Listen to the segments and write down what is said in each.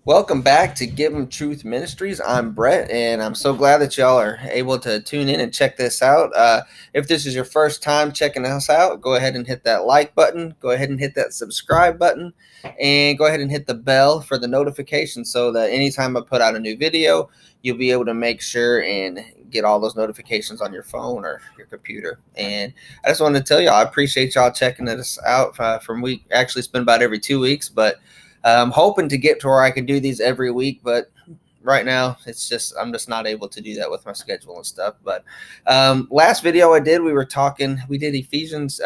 Welcome back to Give 'em Truth Ministries. I'm Brett, and I'm so glad that y'all are able to tune in and check this out. If this is your first time checking us out, go ahead and hit that like button. Go ahead and hit that subscribe button, and go ahead and hit the bell for the notification so that anytime I put out a new video, you'll be able to make sure and get all those notifications on your phone or your computer. And I just wanted to tell y'all, I appreciate y'all checking us out from week. Actually, it's been about every 2 weeks, but I'm hoping to get to where I can do these every week, but right now I'm just not able to do that with my schedule and stuff. But last video I did, we did Ephesians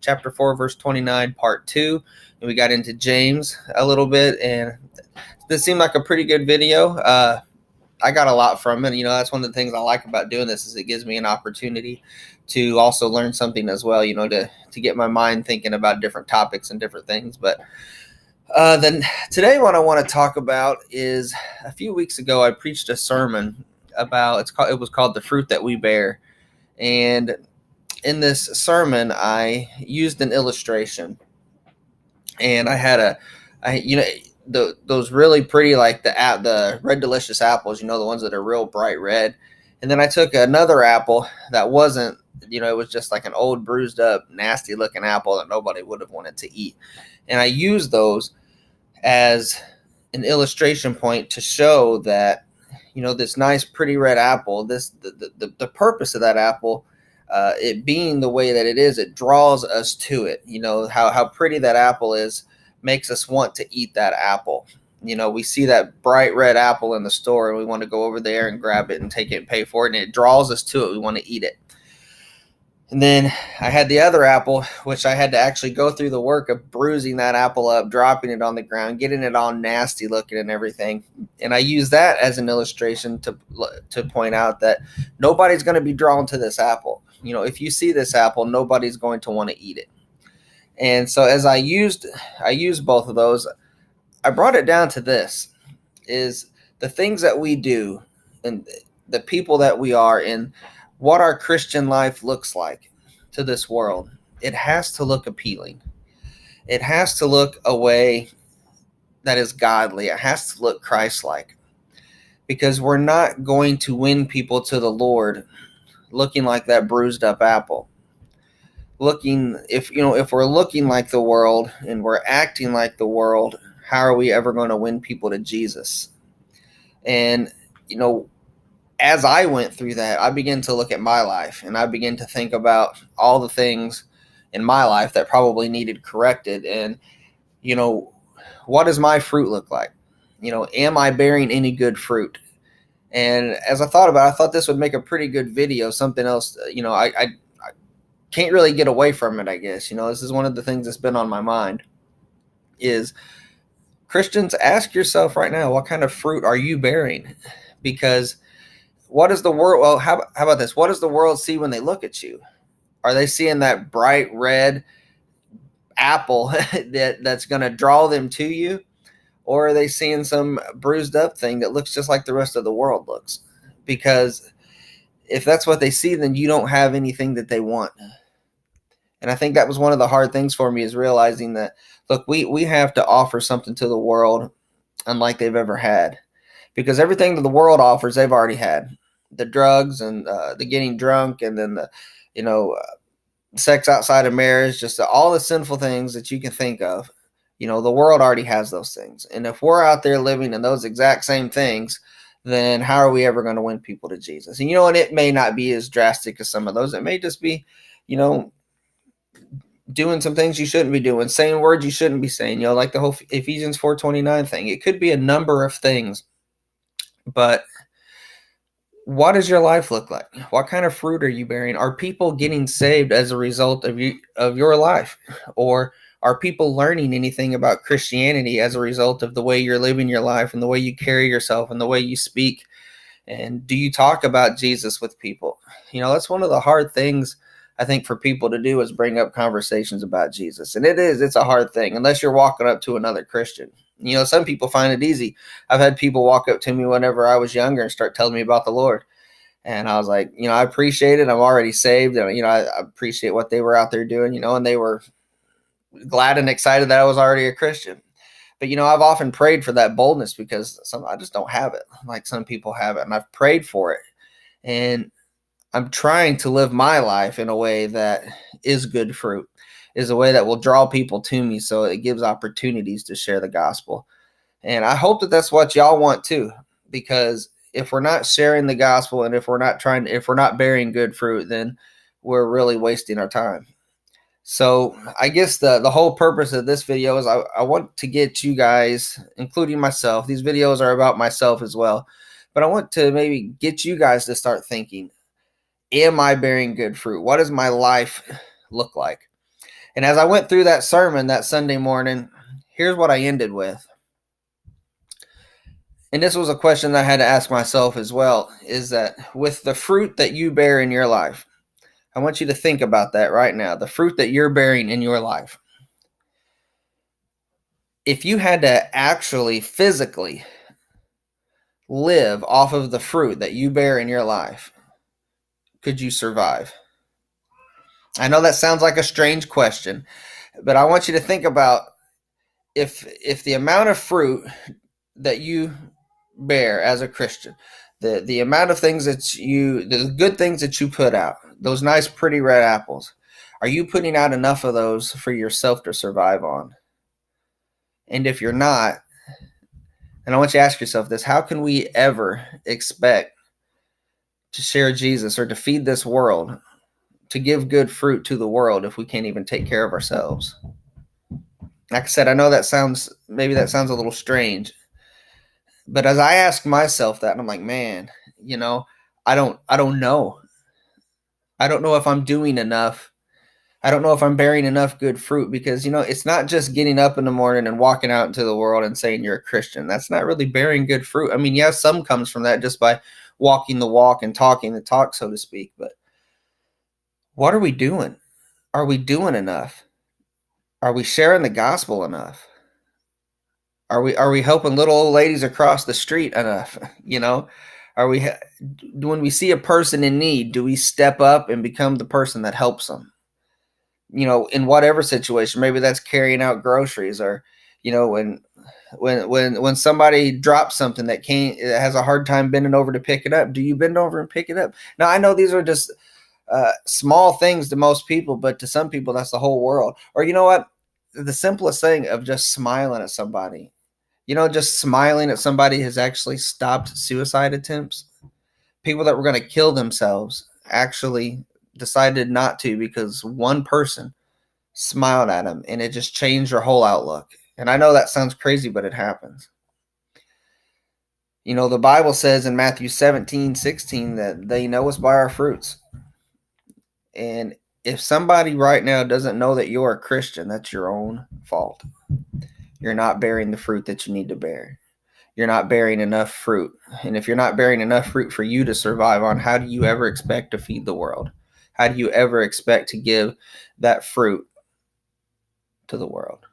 chapter 4 verse 29 part 2, and we got into James a little bit, and this seemed like a pretty good video. I got a lot from it. That's one of the things I like about doing this, is it gives me an opportunity to also learn something as well, to get my mind thinking about different topics and different things. But then today, what I want to talk about is, a few weeks ago I preached a sermon about, it was called "The Fruit That We Bear," and in this sermon I used an illustration, and I had those really pretty, like the Red Delicious apples, the ones that are real bright red, and then I took another apple that wasn't, it was just like an old bruised up nasty looking apple that nobody would have wanted to eat, and I used those as an illustration point to show that, this nice pretty red apple, the purpose of that apple, it being the way that it is, it draws us to it. How pretty that apple is makes us want to eat that apple. We see that bright red apple in the store and we want to go over there and grab it and take it and pay for it, and it draws us to it. We want to eat it. And then I had the other apple, which I had to actually go through the work of bruising that apple up, dropping it on the ground, getting it all nasty looking and everything. And I use that as an illustration to point out that nobody's going to be drawn to this apple. If you see this apple, nobody's going to want to eat it. And so as I used both of those, I brought it down to this: is the things that we do and the people that we are, and what our Christian life looks like to this world. It has to look appealing. It has to look a way that is godly. It has to look Christ-like, because we're not going to win people to the Lord looking like that bruised up apple. If we're looking like the world and we're acting like the world, how are we ever going to win people to Jesus? And as I went through that, I began to look at my life, and I began to think about all the things in my life that probably needed corrected. And, what does my fruit look like? Am I bearing any good fruit? And as I thought about it, I thought this would make a pretty good video. Something else, I can't really get away from it, I guess. This is one of the things that's been on my mind, is Christians, ask yourself right now, what kind of fruit are you bearing? Because what does the world, well, how about this? What does the world see when they look at you? Are they seeing that bright red apple that's going to draw them to you? Or are they seeing some bruised up thing that looks just like the rest of the world looks? Because if that's what they see, then you don't have anything that they want. And I think that was one of the hard things for me, is realizing that, look, we have to offer something to the world unlike they've ever had. Because everything that the world offers, they've already had. The drugs and the getting drunk, and then the, sex outside of marriage, just all the sinful things that you can think of. The world already has those things. And if we're out there living in those exact same things, then how are we ever going to win people to Jesus? And, and it may not be as drastic as some of those. It may just be, doing some things you shouldn't be doing, saying words you shouldn't be saying, like the whole Ephesians 4:29 thing. It could be a number of things. But what does your life look like? What kind of fruit are you bearing? Are people getting saved as a result of your life? Or are people learning anything about Christianity as a result of the way you're living your life and the way you carry yourself and the way you speak? And do you talk about Jesus with people? That's one of the hard things, I think, for people to do, is bring up conversations about Jesus. And it's a hard thing, unless you're walking up to another Christian. Some people find it easy. I've had people walk up to me whenever I was younger and start telling me about the Lord. And I was like, I appreciate it. I'm already saved. And, I appreciate what they were out there doing, and they were glad and excited that I was already a Christian. But I've often prayed for that boldness because I just don't have it like some people have it, and I've prayed for it, and I'm trying to live my life in a way that is good fruit, is a way that will draw people to me, so it gives opportunities to share the gospel. And I hope that that's what y'all want too, because if we're not sharing the gospel and if we're not bearing good fruit, then we're really wasting our time. So I guess the whole purpose of this video is I want to get you guys, including myself, these videos are about myself as well, but I want to maybe get you guys to start thinking, am I bearing good fruit? What does my life look like? And as I went through that sermon that Sunday morning, here's what I ended with. And this was a question that I had to ask myself as well, is that with the fruit that you bear in your life, I want you to think about that right now, the fruit that you're bearing in your life. If you had to actually physically live off of the fruit that you bear in your life, could you survive? I know that sounds like a strange question, but I want you to think about if the amount of fruit that you bear as a Christian, the amount of things the good things that you put out, those nice pretty red apples, are you putting out enough of those for yourself to survive on? And if you're not, then I want you to ask yourself this: how can we ever expect to share Jesus or to feed this world, to give good fruit to the world, if we can't even take care of ourselves? Like I said, I know that sounds a little strange, but as I ask myself that, I'm like, man, I don't know. I don't know if I'm doing enough. I don't know if I'm bearing enough good fruit, because it's not just getting up in the morning and walking out into the world and saying you're a Christian. That's not really bearing good fruit. I mean, yeah, some comes from that just by walking the walk and talking the talk, so to speak. But what are we doing? Are we doing enough? Are we sharing the gospel enough? Are we helping little old ladies across the street enough? Are we, when we see a person in need, do we step up and become the person that helps them? In whatever situation, maybe that's carrying out groceries, or when somebody drops something that has a hard time bending over to pick it up, do you bend over and pick it up? Now, I know these are just small things to most people, but to some people that's the whole world. Or you know what, the simplest thing of just smiling at somebody, just smiling at somebody has actually stopped suicide attempts. People that were going to kill themselves actually decided not to, because one person smiled at them, and it just changed their whole outlook. And I know that sounds crazy, but it happens. The Bible says in Matthew 17:16 that they know us by our fruits. And if somebody right now doesn't know that you're a Christian, that's your own fault. You're not bearing the fruit that you need to bear. You're not bearing enough fruit. And if you're not bearing enough fruit for you to survive on, how do you ever expect to feed the world? How do you ever expect to give that fruit to the world?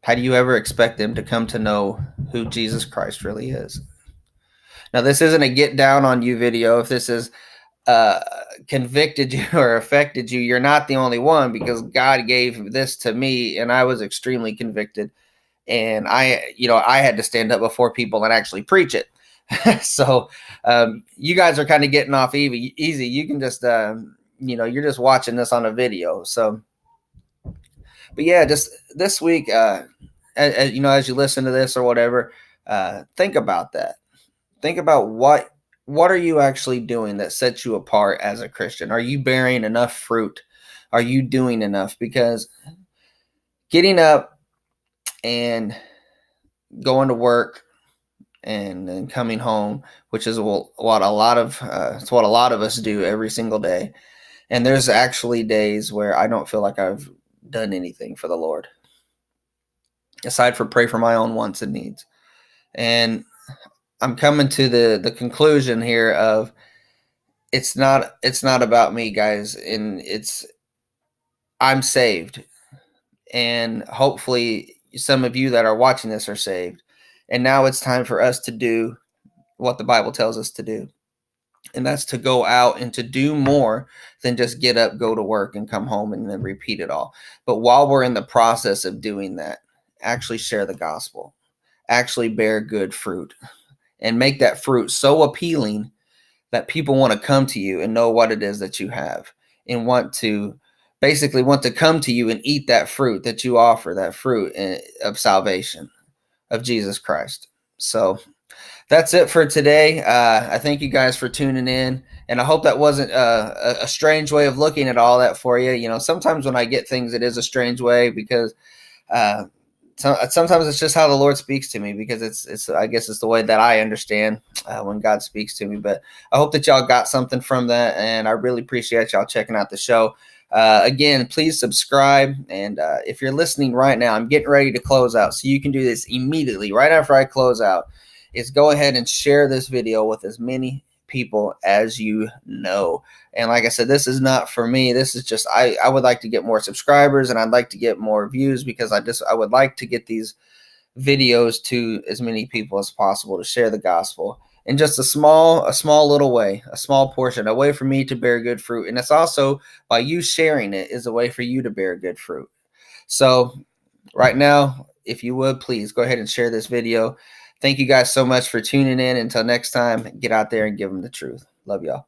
How do you ever expect them to come to know who Jesus Christ really is? Now, this isn't a get down on you video. If this has convicted you or affected you, you're not the only one, because God gave this to me and I was extremely convicted. And I had to stand up before people and actually preach it. So you guys are kind of getting off easy. You can just, you're just watching this on a video. So, but yeah, just this week, as you listen to this or whatever, think about that. Think about what are you actually doing that sets you apart as a Christian? Are you bearing enough fruit? Are you doing enough? Because getting up and going to work and then coming home, which is what a lot of us do every single day. And there's actually days where I don't feel like I've done anything for the Lord, aside from pray for my own wants and needs. And I'm coming to the conclusion here of it's not about me, guys, and I'm saved, and hopefully some of you that are watching this are saved. And now it's time for us to do what the Bible tells us to do. And that's to go out and to do more than just get up, go to work, and come home and then repeat it all. But while we're in the process of doing that, actually share the gospel. actually bear good fruit and make that fruit so appealing that people want to come to you and know what it is that you have and basically want to come to you and eat that fruit that you offer, that fruit of salvation of Jesus Christ. So that's it for today. I thank you guys for tuning in, and I hope that wasn't a strange way of looking at all that for you. You know, sometimes when I get things, it is a strange way because uh, sometimes it's just how the Lord speaks to me, because it's I guess it's the way that I understand when God speaks to me. But I hope that y'all got something from that, and I really appreciate y'all checking out the show. Again, please subscribe, and if you're listening right now, I'm getting ready to close out, so you can do this immediately right after I close out. Is go ahead and share this video with as many people as you know. And like I said, this is not for me. This is just I would like to get more subscribers, and I'd like to get more views, because I would like to get these videos to as many people as possible to share the gospel in just a small little way, a small portion, a way for me to bear good fruit. And it's also, by you sharing it, is a way for you to bear good fruit. So right now, if you would, please go ahead and share this video. Thank you guys so much for tuning in. Until next time, get out there and give them the truth. Love y'all.